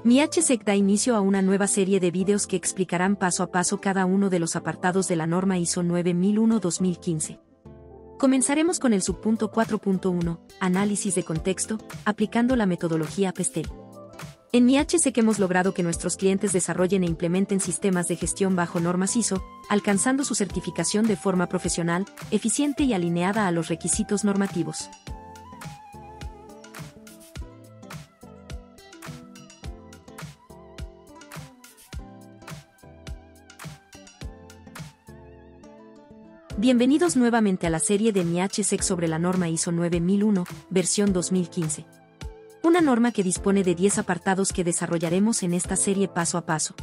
MIHSEC da inicio a una nueva serie de vídeos que explicarán paso a paso cada uno de los apartados de la norma ISO 9001-2015. Comenzaremos con el subpunto 4.1, Análisis de contexto, aplicando la metodología PESTEL. En MIHSEC hemos logrado que nuestros clientes desarrollen e implementen sistemas de gestión bajo normas ISO, alcanzando su certificación de forma profesional, eficiente y alineada a los requisitos normativos. Bienvenidos nuevamente a la serie de MIHSEC sobre la norma ISO 9001, versión 2015. Una norma que dispone de 10 apartados que desarrollaremos en esta serie paso a paso.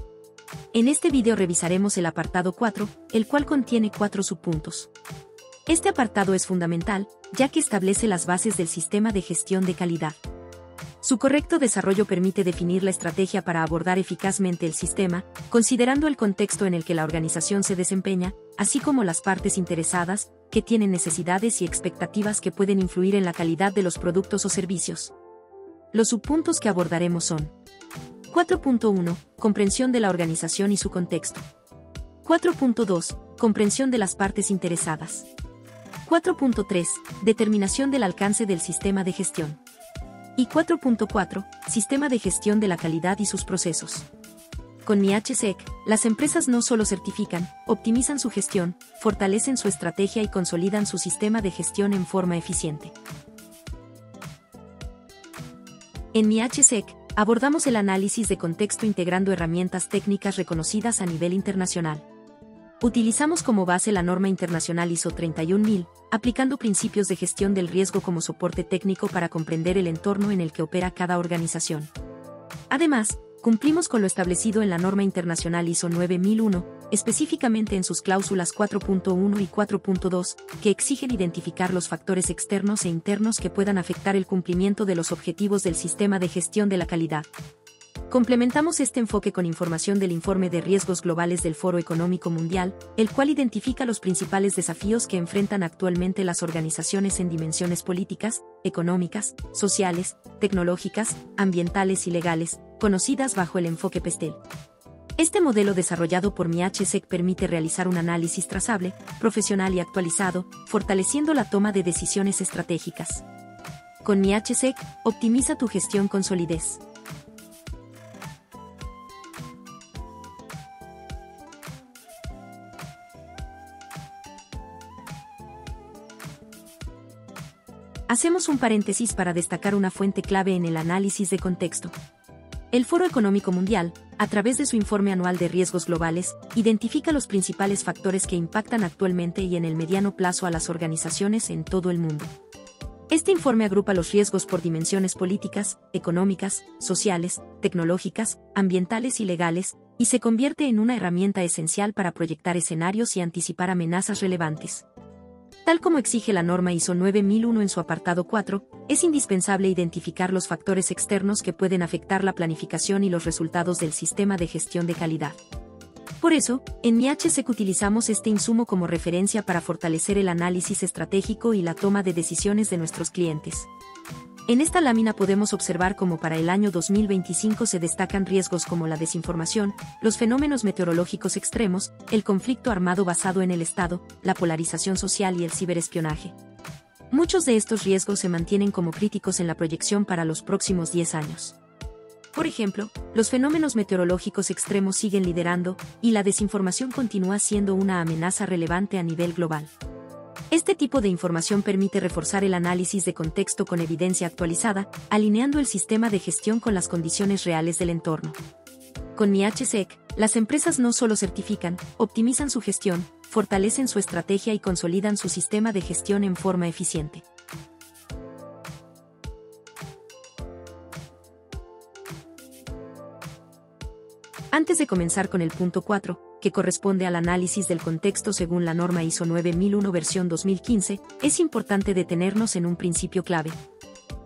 En este video revisaremos el apartado 4, el cual contiene 4 subpuntos. Este apartado es fundamental, ya que establece las bases del sistema de gestión de calidad. Su correcto desarrollo permite definir la estrategia para abordar eficazmente el sistema, considerando el contexto en el que la organización se desempeña, así como las partes interesadas, que tienen necesidades y expectativas que pueden influir en la calidad de los productos o servicios. Los subpuntos que abordaremos son: 4.1. Comprensión de la organización y su contexto. 4.2. Comprensión de las partes interesadas. 4.3. Determinación del alcance del sistema de gestión. Y 4.4. Sistema de gestión de la calidad y sus procesos. Con MIHSEC, las empresas no solo certifican, optimizan su gestión, fortalecen su estrategia y consolidan su sistema de gestión en forma eficiente. En MIHSEC, abordamos el análisis de contexto integrando herramientas técnicas reconocidas a nivel internacional. Utilizamos como base la norma internacional ISO 31000, aplicando principios de gestión del riesgo como soporte técnico para comprender el entorno en el que opera cada organización. Además, cumplimos con lo establecido en la norma internacional ISO 9001, específicamente en sus cláusulas 4.1 y 4.2, que exigen identificar los factores externos e internos que puedan afectar el cumplimiento de los objetivos del sistema de gestión de la calidad. Complementamos este enfoque con información del Informe de Riesgos Globales del Foro Económico Mundial, el cual identifica los principales desafíos que enfrentan actualmente las organizaciones en dimensiones políticas, económicas, sociales, tecnológicas, ambientales y legales, conocidas bajo el enfoque PESTEL. Este modelo desarrollado por MIHSEC permite realizar un análisis trazable, profesional y actualizado, fortaleciendo la toma de decisiones estratégicas. Con MIHSEC, optimiza tu gestión con solidez. Hacemos un paréntesis para destacar una fuente clave en el análisis de contexto. El Foro Económico Mundial, a través de su informe anual de riesgos globales, identifica los principales factores que impactan actualmente y en el mediano plazo a las organizaciones en todo el mundo. Este informe agrupa los riesgos por dimensiones políticas, económicas, sociales, tecnológicas, ambientales y legales, y se convierte en una herramienta esencial para proyectar escenarios y anticipar amenazas relevantes. Tal como exige la norma ISO 9001 en su apartado 4, es indispensable identificar los factores externos que pueden afectar la planificación y los resultados del sistema de gestión de calidad. Por eso, en MIHSEC utilizamos este insumo como referencia para fortalecer el análisis estratégico y la toma de decisiones de nuestros clientes. En esta lámina podemos observar cómo para el año 2025 se destacan riesgos como la desinformación, los fenómenos meteorológicos extremos, el conflicto armado basado en el Estado, la polarización social y el ciberespionaje. Muchos de estos riesgos se mantienen como críticos en la proyección para los próximos 10 años. Por ejemplo, los fenómenos meteorológicos extremos siguen liderando, y la desinformación continúa siendo una amenaza relevante a nivel global. Este tipo de información permite reforzar el análisis de contexto con evidencia actualizada, alineando el sistema de gestión con las condiciones reales del entorno. Con MIHSEC, las empresas no solo certifican, optimizan su gestión, fortalecen su estrategia y consolidan su sistema de gestión en forma eficiente. Antes de comenzar con el punto 4, que corresponde al análisis del contexto según la norma ISO 9001 versión 2015, es importante detenernos en un principio clave.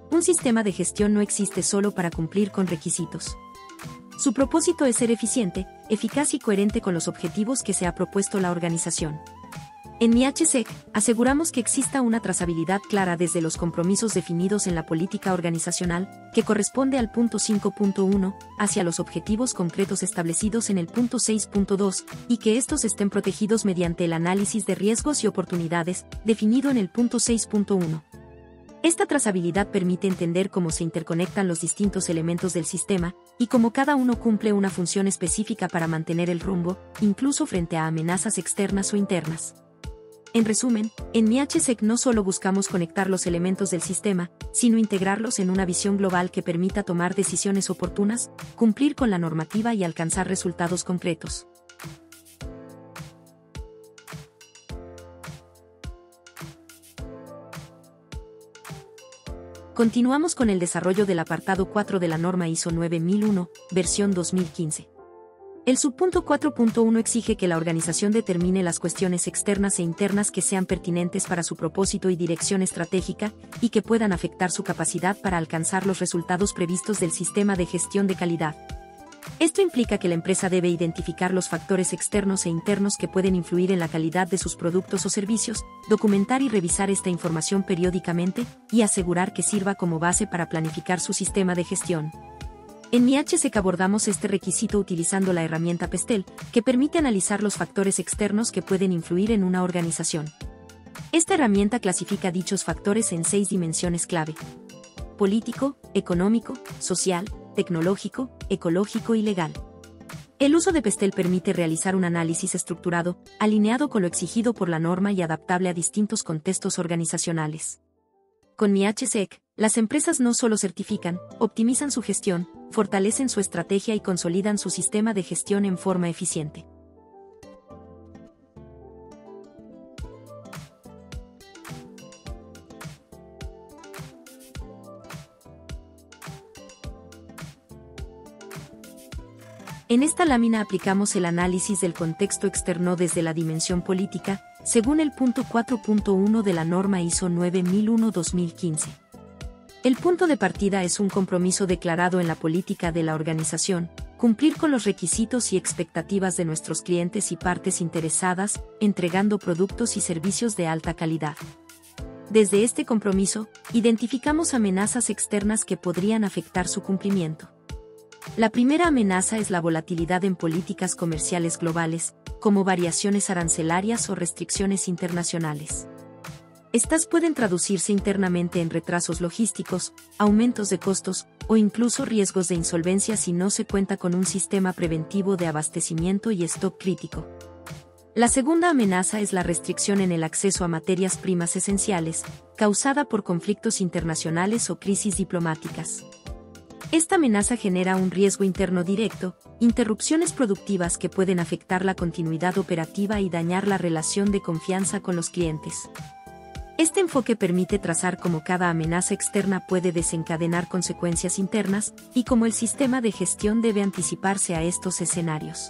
Un sistema de gestión no existe solo para cumplir con requisitos. Su propósito es ser eficiente, eficaz y coherente con los objetivos que se ha propuesto la organización. En MIHSEC, aseguramos que exista una trazabilidad clara desde los compromisos definidos en la política organizacional, que corresponde al punto 5.1, hacia los objetivos concretos establecidos en el punto 6.2, y que estos estén protegidos mediante el análisis de riesgos y oportunidades, definido en el punto 6.1. Esta trazabilidad permite entender cómo se interconectan los distintos elementos del sistema, y cómo cada uno cumple una función específica para mantener el rumbo, incluso frente a amenazas externas o internas. En resumen, en MIHSEC no solo buscamos conectar los elementos del sistema, sino integrarlos en una visión global que permita tomar decisiones oportunas, cumplir con la normativa y alcanzar resultados concretos. Continuamos con el desarrollo del apartado 4 de la norma ISO 9001, versión 2015. El subpunto 4.1 exige que la organización determine las cuestiones externas e internas que sean pertinentes para su propósito y dirección estratégica, y que puedan afectar su capacidad para alcanzar los resultados previstos del sistema de gestión de calidad. Esto implica que la empresa debe identificar los factores externos e internos que pueden influir en la calidad de sus productos o servicios, documentar y revisar esta información periódicamente, y asegurar que sirva como base para planificar su sistema de gestión. En MIHSEC abordamos este requisito utilizando la herramienta PESTEL, que permite analizar los factores externos que pueden influir en una organización. Esta herramienta clasifica dichos factores en 6 dimensiones clave: político, económico, social, tecnológico, ecológico y legal. El uso de PESTEL permite realizar un análisis estructurado, alineado con lo exigido por la norma y adaptable a distintos contextos organizacionales. Con MIHSEC, las empresas no solo certifican, optimizan su gestión, fortalecen su estrategia y consolidan su sistema de gestión en forma eficiente. En esta lámina aplicamos el análisis del contexto externo desde la dimensión política, según el punto 4.1 de la norma ISO 9001-2015. El punto de partida es un compromiso declarado en la política de la organización, cumplir con los requisitos y expectativas de nuestros clientes y partes interesadas, entregando productos y servicios de alta calidad. Desde este compromiso, identificamos amenazas externas que podrían afectar su cumplimiento. La primera amenaza es la volatilidad en políticas comerciales globales, como variaciones arancelarias o restricciones internacionales. Estas pueden traducirse internamente en retrasos logísticos, aumentos de costos, o incluso riesgos de insolvencia si no se cuenta con un sistema preventivo de abastecimiento y stock crítico. La segunda amenaza es la restricción en el acceso a materias primas esenciales, causada por conflictos internacionales o crisis diplomáticas. Esta amenaza genera un riesgo interno directo, interrupciones productivas que pueden afectar la continuidad operativa y dañar la relación de confianza con los clientes. Este enfoque permite trazar cómo cada amenaza externa puede desencadenar consecuencias internas, y cómo el sistema de gestión debe anticiparse a estos escenarios.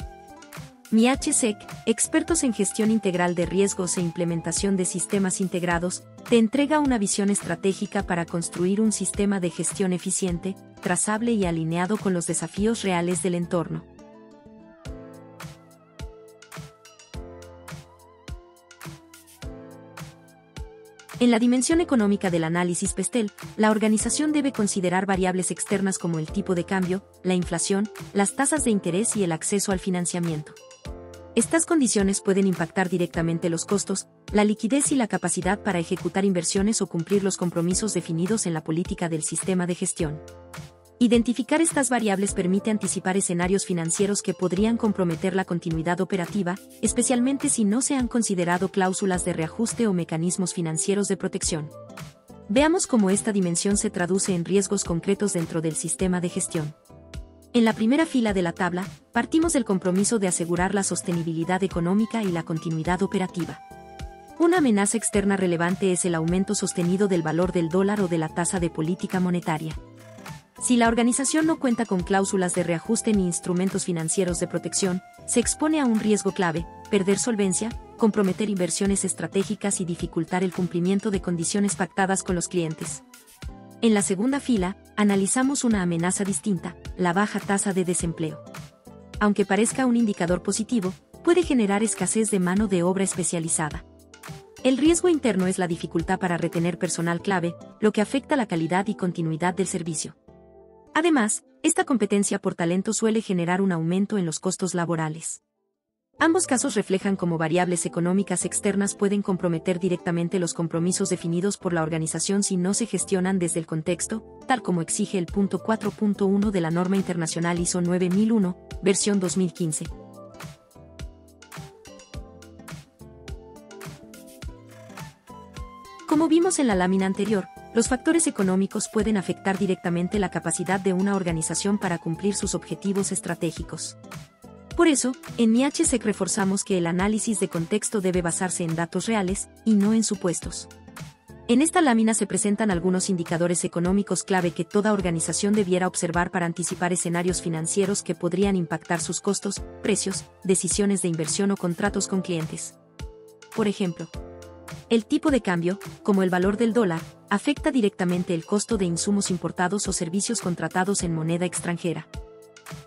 MIHSEC, expertos en gestión integral de riesgos e implementación de sistemas integrados, te entrega una visión estratégica para construir un sistema de gestión eficiente, trazable y alineado con los desafíos reales del entorno. En la dimensión económica del análisis PESTEL, la organización debe considerar variables externas como el tipo de cambio, la inflación, las tasas de interés y el acceso al financiamiento. Estas condiciones pueden impactar directamente los costos, la liquidez y la capacidad para ejecutar inversiones o cumplir los compromisos definidos en la política del sistema de gestión. Identificar estas variables permite anticipar escenarios financieros que podrían comprometer la continuidad operativa, especialmente si no se han considerado cláusulas de reajuste o mecanismos financieros de protección. Veamos cómo esta dimensión se traduce en riesgos concretos dentro del sistema de gestión. En la primera fila de la tabla, partimos del compromiso de asegurar la sostenibilidad económica y la continuidad operativa. Una amenaza externa relevante es el aumento sostenido del valor del dólar o de la tasa de política monetaria. Si la organización no cuenta con cláusulas de reajuste ni instrumentos financieros de protección, se expone a un riesgo clave: perder solvencia, comprometer inversiones estratégicas y dificultar el cumplimiento de condiciones pactadas con los clientes. En la segunda fila, analizamos una amenaza distinta: la baja tasa de desempleo. Aunque parezca un indicador positivo, puede generar escasez de mano de obra especializada. El riesgo interno es la dificultad para retener personal clave, lo que afecta la calidad y continuidad del servicio. Además, esta competencia por talento suele generar un aumento en los costos laborales. Ambos casos reflejan cómo variables económicas externas pueden comprometer directamente los compromisos definidos por la organización si no se gestionan desde el contexto, tal como exige el punto 4.1 de la norma internacional ISO 9001, versión 2015. Como vimos en la lámina anterior, los factores económicos pueden afectar directamente la capacidad de una organización para cumplir sus objetivos estratégicos. Por eso, en MIHSEC reforzamos que el análisis de contexto debe basarse en datos reales, y no en supuestos. En esta lámina se presentan algunos indicadores económicos clave que toda organización debiera observar para anticipar escenarios financieros que podrían impactar sus costos, precios, decisiones de inversión o contratos con clientes. Por ejemplo, el tipo de cambio, como el valor del dólar, afecta directamente el costo de insumos importados o servicios contratados en moneda extranjera.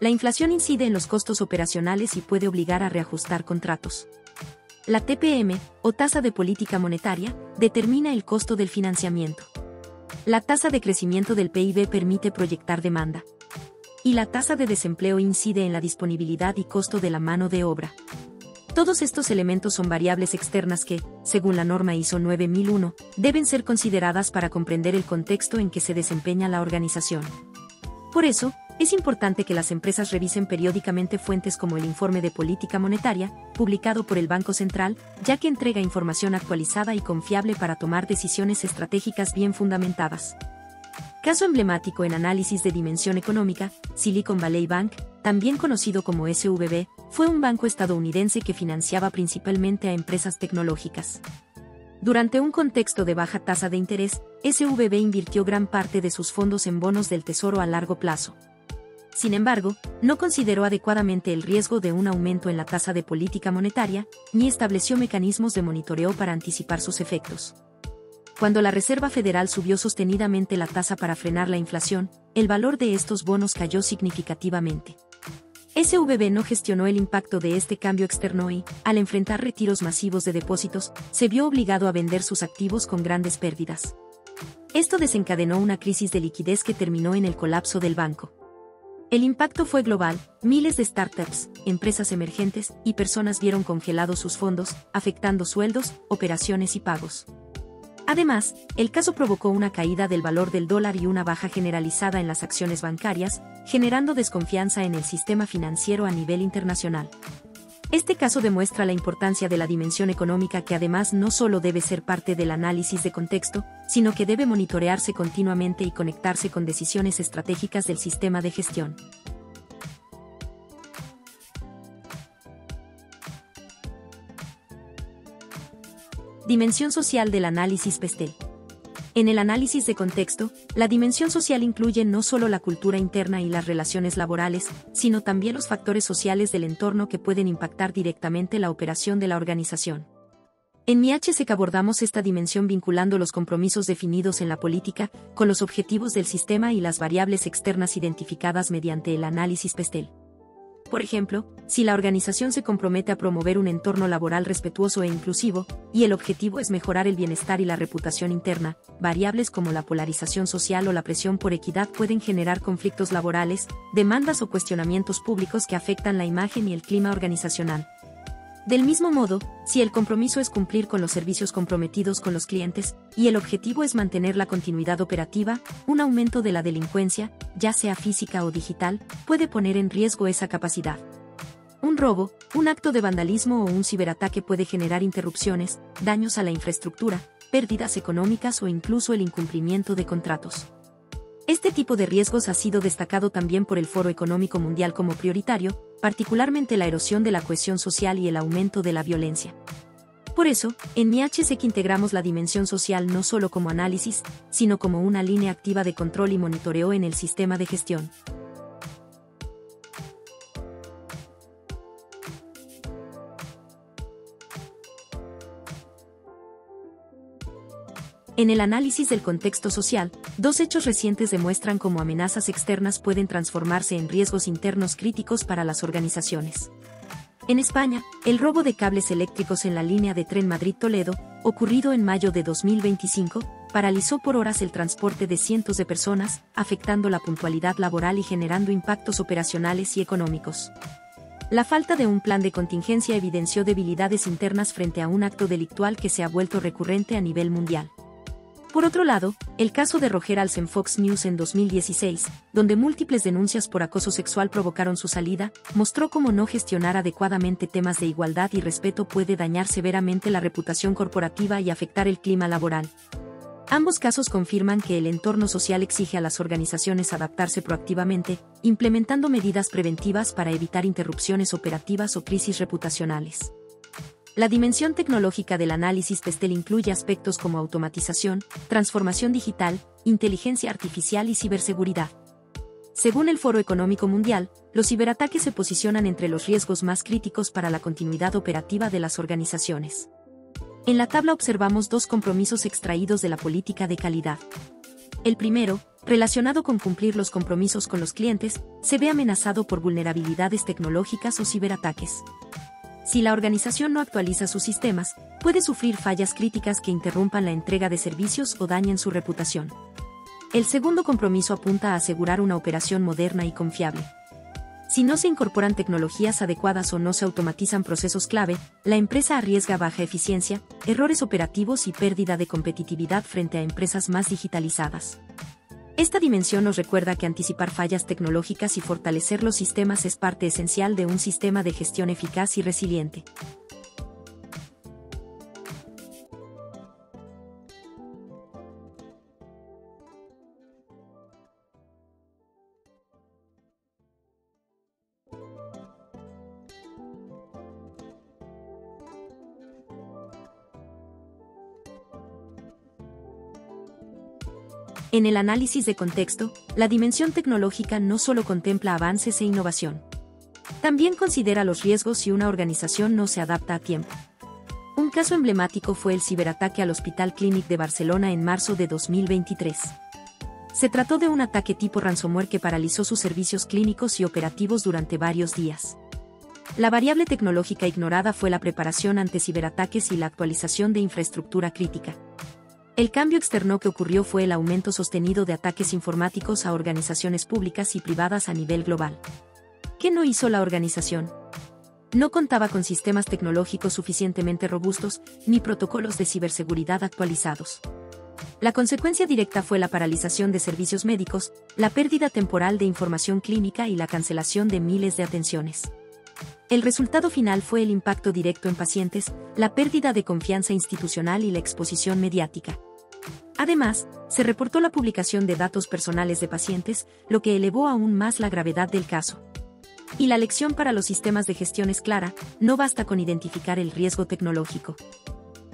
La inflación incide en los costos operacionales y puede obligar a reajustar contratos. La TPM, o tasa de política monetaria, determina el costo del financiamiento. La tasa de crecimiento del PIB permite proyectar demanda. Y la tasa de desempleo incide en la disponibilidad y costo de la mano de obra. Todos estos elementos son variables externas que, según la norma ISO 9001, deben ser consideradas para comprender el contexto en que se desempeña la organización. Por eso, es importante que las empresas revisen periódicamente fuentes como el Informe de Política Monetaria, publicado por el Banco Central, ya que entrega información actualizada y confiable para tomar decisiones estratégicas bien fundamentadas. Caso emblemático en análisis de dimensión económica, Silicon Valley Bank, también conocido como SVB, fue un banco estadounidense que financiaba principalmente a empresas tecnológicas. Durante un contexto de baja tasa de interés, SVB invirtió gran parte de sus fondos en bonos del Tesoro a largo plazo. Sin embargo, no consideró adecuadamente el riesgo de un aumento en la tasa de política monetaria, ni estableció mecanismos de monitoreo para anticipar sus efectos. Cuando la Reserva Federal subió sostenidamente la tasa para frenar la inflación, el valor de estos bonos cayó significativamente. SVB no gestionó el impacto de este cambio externo y, al enfrentar retiros masivos de depósitos, se vio obligado a vender sus activos con grandes pérdidas. Esto desencadenó una crisis de liquidez que terminó en el colapso del banco. El impacto fue global, miles de startups, empresas emergentes y personas vieron congelados sus fondos, afectando sueldos, operaciones y pagos. Además, el caso provocó una caída del valor del dólar y una baja generalizada en las acciones bancarias, generando desconfianza en el sistema financiero a nivel internacional. Este caso demuestra la importancia de la dimensión económica que además no solo debe ser parte del análisis de contexto, sino que debe monitorearse continuamente y conectarse con decisiones estratégicas del sistema de gestión. Dimensión social del análisis PESTEL. En el análisis de contexto, la dimensión social incluye no solo la cultura interna y las relaciones laborales, sino también los factores sociales del entorno que pueden impactar directamente la operación de la organización. En MIHSEC abordamos esta dimensión vinculando los compromisos definidos en la política con los objetivos del sistema y las variables externas identificadas mediante el análisis PESTEL. Por ejemplo, si la organización se compromete a promover un entorno laboral respetuoso e inclusivo, y el objetivo es mejorar el bienestar y la reputación interna, variables como la polarización social o la presión por equidad pueden generar conflictos laborales, demandas o cuestionamientos públicos que afectan la imagen y el clima organizacional. Del mismo modo, si el compromiso es cumplir con los servicios comprometidos con los clientes, y el objetivo es mantener la continuidad operativa, un aumento de la delincuencia, ya sea física o digital, puede poner en riesgo esa capacidad. Un robo, un acto de vandalismo o un ciberataque puede generar interrupciones, daños a la infraestructura, pérdidas económicas o incluso el incumplimiento de contratos. Este tipo de riesgos ha sido destacado también por el Foro Económico Mundial como prioritario, particularmente la erosión de la cohesión social y el aumento de la violencia. Por eso, en MIHSEC integramos la dimensión social no solo como análisis, sino como una línea activa de control y monitoreo en el sistema de gestión. En el análisis del contexto social, dos hechos recientes demuestran cómo amenazas externas pueden transformarse en riesgos internos críticos para las organizaciones. En España, el robo de cables eléctricos en la línea de tren Madrid-Toledo ocurrido en mayo de 2025, paralizó por horas el transporte de cientos de personas, afectando la puntualidad laboral y generando impactos operacionales y económicos. La falta de un plan de contingencia evidenció debilidades internas frente a un acto delictual que se ha vuelto recurrente a nivel mundial. Por otro lado, el caso de Roger Ailes en Fox News en 2016, donde múltiples denuncias por acoso sexual provocaron su salida, mostró cómo no gestionar adecuadamente temas de igualdad y respeto puede dañar severamente la reputación corporativa y afectar el clima laboral. Ambos casos confirman que el entorno social exige a las organizaciones adaptarse proactivamente, implementando medidas preventivas para evitar interrupciones operativas o crisis reputacionales. La dimensión tecnológica del análisis PESTEL incluye aspectos como automatización, transformación digital, inteligencia artificial y ciberseguridad. Según el Foro Económico Mundial, los ciberataques se posicionan entre los riesgos más críticos para la continuidad operativa de las organizaciones. En la tabla observamos dos compromisos extraídos de la política de calidad. El primero, relacionado con cumplir los compromisos con los clientes, se ve amenazado por vulnerabilidades tecnológicas o ciberataques. Si la organización no actualiza sus sistemas, puede sufrir fallas críticas que interrumpan la entrega de servicios o dañen su reputación. El segundo compromiso apunta a asegurar una operación moderna y confiable. Si no se incorporan tecnologías adecuadas o no se automatizan procesos clave, la empresa arriesga baja eficiencia, errores operativos y pérdida de competitividad frente a empresas más digitalizadas. Esta dimensión nos recuerda que anticipar fallas tecnológicas y fortalecer los sistemas es parte esencial de un sistema de gestión eficaz y resiliente. En el análisis de contexto, la dimensión tecnológica no solo contempla avances e innovación. También considera los riesgos si una organización no se adapta a tiempo. Un caso emblemático fue el ciberataque al Hospital Clínic de Barcelona en marzo de 2023. Se trató de un ataque tipo ransomware que paralizó sus servicios clínicos y operativos durante varios días. La variable tecnológica ignorada fue la preparación ante ciberataques y la actualización de infraestructura crítica. El cambio externo que ocurrió fue el aumento sostenido de ataques informáticos a organizaciones públicas y privadas a nivel global. ¿Qué no hizo la organización? No contaba con sistemas tecnológicos suficientemente robustos, ni protocolos de ciberseguridad actualizados. La consecuencia directa fue la paralización de servicios médicos, la pérdida temporal de información clínica y la cancelación de miles de atenciones. El resultado final fue el impacto directo en pacientes, la pérdida de confianza institucional y la exposición mediática. Además, se reportó la publicación de datos personales de pacientes, lo que elevó aún más la gravedad del caso. Y la lección para los sistemas de gestión es clara: no basta con identificar el riesgo tecnológico.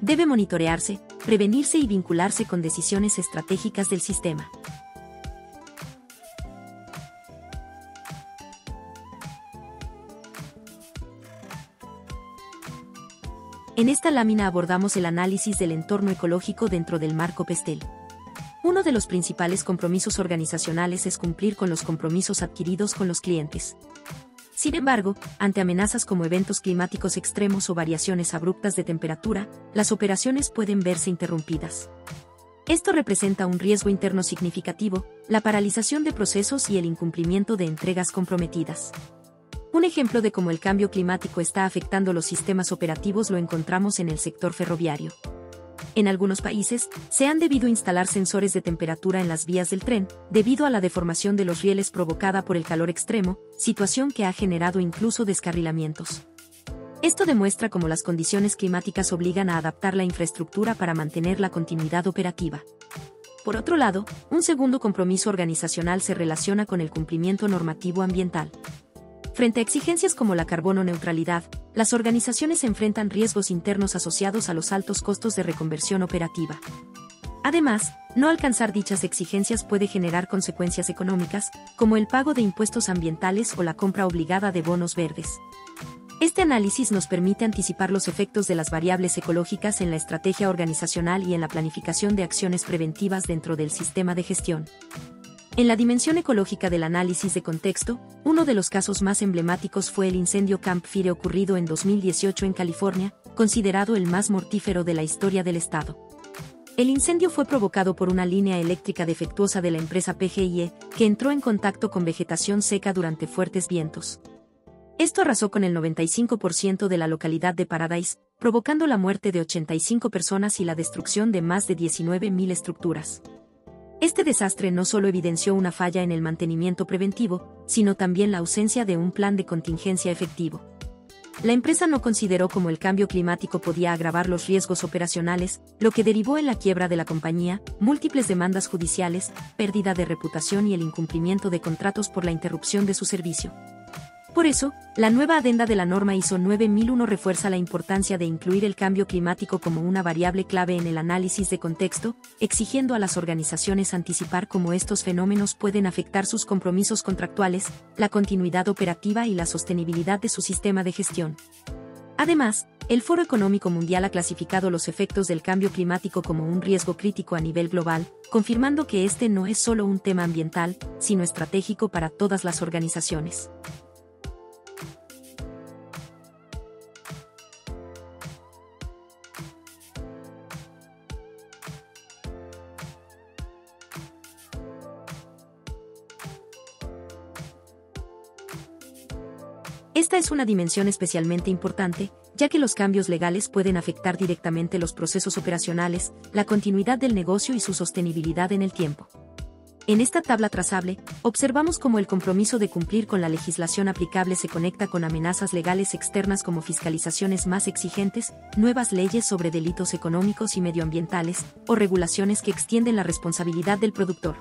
Debe monitorearse, prevenirse y vincularse con decisiones estratégicas del sistema. En esta lámina abordamos el análisis del entorno ecológico dentro del marco PESTEL. Uno de los principales compromisos organizacionales es cumplir con los compromisos adquiridos con los clientes. Sin embargo, ante amenazas como eventos climáticos extremos o variaciones abruptas de temperatura, las operaciones pueden verse interrumpidas. Esto representa un riesgo interno significativo, la paralización de procesos y el incumplimiento de entregas comprometidas. Un ejemplo de cómo el cambio climático está afectando los sistemas operativos lo encontramos en el sector ferroviario. En algunos países, se han debido instalar sensores de temperatura en las vías del tren, debido a la deformación de los rieles provocada por el calor extremo, situación que ha generado incluso descarrilamientos. Esto demuestra cómo las condiciones climáticas obligan a adaptar la infraestructura para mantener la continuidad operativa. Por otro lado, un segundo compromiso organizacional se relaciona con el cumplimiento normativo ambiental. Frente a exigencias como la carbono neutralidad, las organizaciones enfrentan riesgos internos asociados a los altos costos de reconversión operativa. Además, no alcanzar dichas exigencias puede generar consecuencias económicas, como el pago de impuestos ambientales o la compra obligada de bonos verdes. Este análisis nos permite anticipar los efectos de las variables ecológicas en la estrategia organizacional y en la planificación de acciones preventivas dentro del sistema de gestión. En la dimensión ecológica del análisis de contexto, uno de los casos más emblemáticos fue el incendio Camp Fire ocurrido en 2018 en California, considerado el más mortífero de la historia del estado. El incendio fue provocado por una línea eléctrica defectuosa de la empresa PGE, que entró en contacto con vegetación seca durante fuertes vientos. Esto arrasó con el 95% de la localidad de Paradise, provocando la muerte de 85 personas y la destrucción de más de 19.000 estructuras. Este desastre no solo evidenció una falla en el mantenimiento preventivo, sino también la ausencia de un plan de contingencia efectivo. La empresa no consideró cómo el cambio climático podía agravar los riesgos operacionales, lo que derivó en la quiebra de la compañía, múltiples demandas judiciales, pérdida de reputación y el incumplimiento de contratos por la interrupción de su servicio. Por eso, la nueva adenda de la norma ISO 9001 refuerza la importancia de incluir el cambio climático como una variable clave en el análisis de contexto, exigiendo a las organizaciones anticipar cómo estos fenómenos pueden afectar sus compromisos contractuales, la continuidad operativa y la sostenibilidad de su sistema de gestión. Además, el Foro Económico Mundial ha clasificado los efectos del cambio climático como un riesgo crítico a nivel global, confirmando que este no es solo un tema ambiental, sino estratégico para todas las organizaciones. Esta es una dimensión especialmente importante, ya que los cambios legales pueden afectar directamente los procesos operacionales, la continuidad del negocio y su sostenibilidad en el tiempo. En esta tabla trazable, observamos cómo el compromiso de cumplir con la legislación aplicable se conecta con amenazas legales externas como fiscalizaciones más exigentes, nuevas leyes sobre delitos económicos y medioambientales, o regulaciones que extienden la responsabilidad del productor.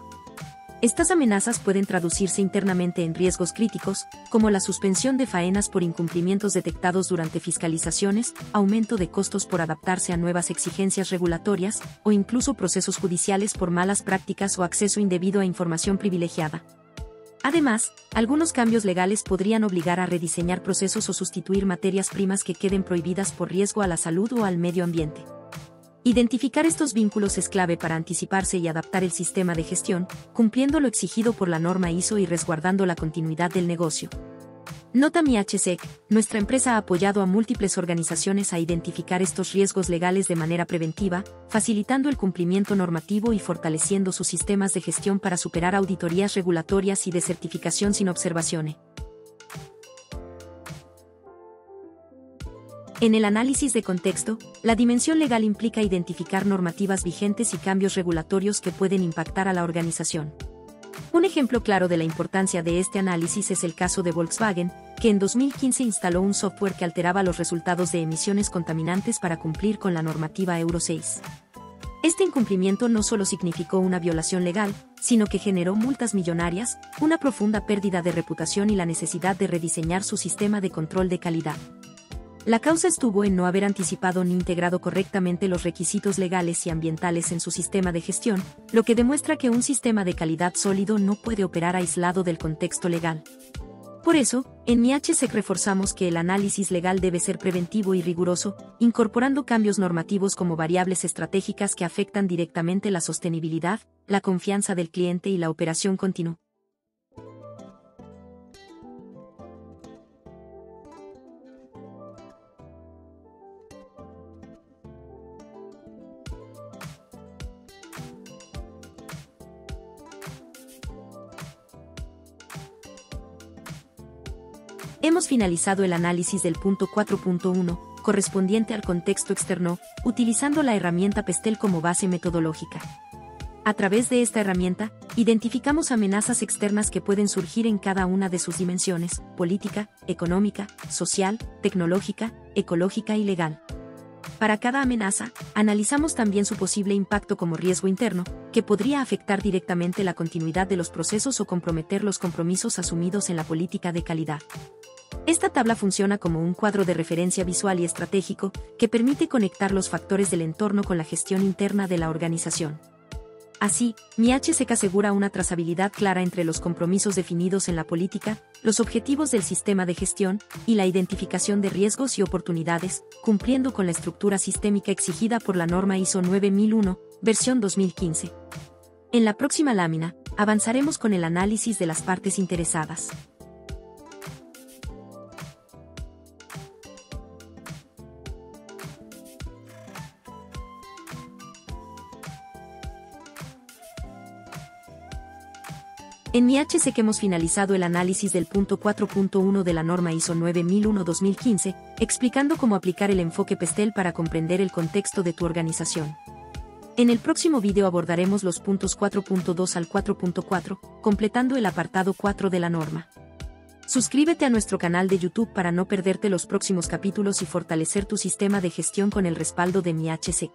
Estas amenazas pueden traducirse internamente en riesgos críticos, como la suspensión de faenas por incumplimientos detectados durante fiscalizaciones, aumento de costos por adaptarse a nuevas exigencias regulatorias, o incluso procesos judiciales por malas prácticas o acceso indebido a información privilegiada. Además, algunos cambios legales podrían obligar a rediseñar procesos o sustituir materias primas que queden prohibidas por riesgo a la salud o al medio ambiente. Identificar estos vínculos es clave para anticiparse y adaptar el sistema de gestión, cumpliendo lo exigido por la norma ISO y resguardando la continuidad del negocio. Nota MIHSEC, nuestra empresa ha apoyado a múltiples organizaciones a identificar estos riesgos legales de manera preventiva, facilitando el cumplimiento normativo y fortaleciendo sus sistemas de gestión para superar auditorías regulatorias y de certificación sin observaciones. En el análisis de contexto, la dimensión legal implica identificar normativas vigentes y cambios regulatorios que pueden impactar a la organización. Un ejemplo claro de la importancia de este análisis es el caso de Volkswagen, que en 2015 instaló un software que alteraba los resultados de emisiones contaminantes para cumplir con la normativa Euro 6. Este incumplimiento no solo significó una violación legal, sino que generó multas millonarias, una profunda pérdida de reputación y la necesidad de rediseñar su sistema de control de calidad. La causa estuvo en no haber anticipado ni integrado correctamente los requisitos legales y ambientales en su sistema de gestión, lo que demuestra que un sistema de calidad sólido no puede operar aislado del contexto legal. Por eso, en MIHSEC reforzamos que el análisis legal debe ser preventivo y riguroso, incorporando cambios normativos como variables estratégicas que afectan directamente la sostenibilidad, la confianza del cliente y la operación continua. Hemos finalizado el análisis del punto 4.1, correspondiente al contexto externo, utilizando la herramienta PESTEL como base metodológica. A través de esta herramienta, identificamos amenazas externas que pueden surgir en cada una de sus dimensiones: política, económica, social, tecnológica, ecológica y legal. Para cada amenaza, analizamos también su posible impacto como riesgo interno, que podría afectar directamente la continuidad de los procesos o comprometer los compromisos asumidos en la política de calidad. Esta tabla funciona como un cuadro de referencia visual y estratégico que permite conectar los factores del entorno con la gestión interna de la organización. Así, MIHSEC asegura una trazabilidad clara entre los compromisos definidos en la política, los objetivos del sistema de gestión y la identificación de riesgos y oportunidades, cumpliendo con la estructura sistémica exigida por la norma ISO 9001, versión 2015. En la próxima lámina, avanzaremos con el análisis de las partes interesadas. En MIHSEC hemos finalizado el análisis del punto 4.1 de la norma ISO 9001-2015, explicando cómo aplicar el enfoque PESTEL para comprender el contexto de tu organización. En el próximo video abordaremos los puntos 4.2 al 4.4, completando el apartado 4 de la norma. Suscríbete a nuestro canal de YouTube para no perderte los próximos capítulos y fortalecer tu sistema de gestión con el respaldo de MIHSEC.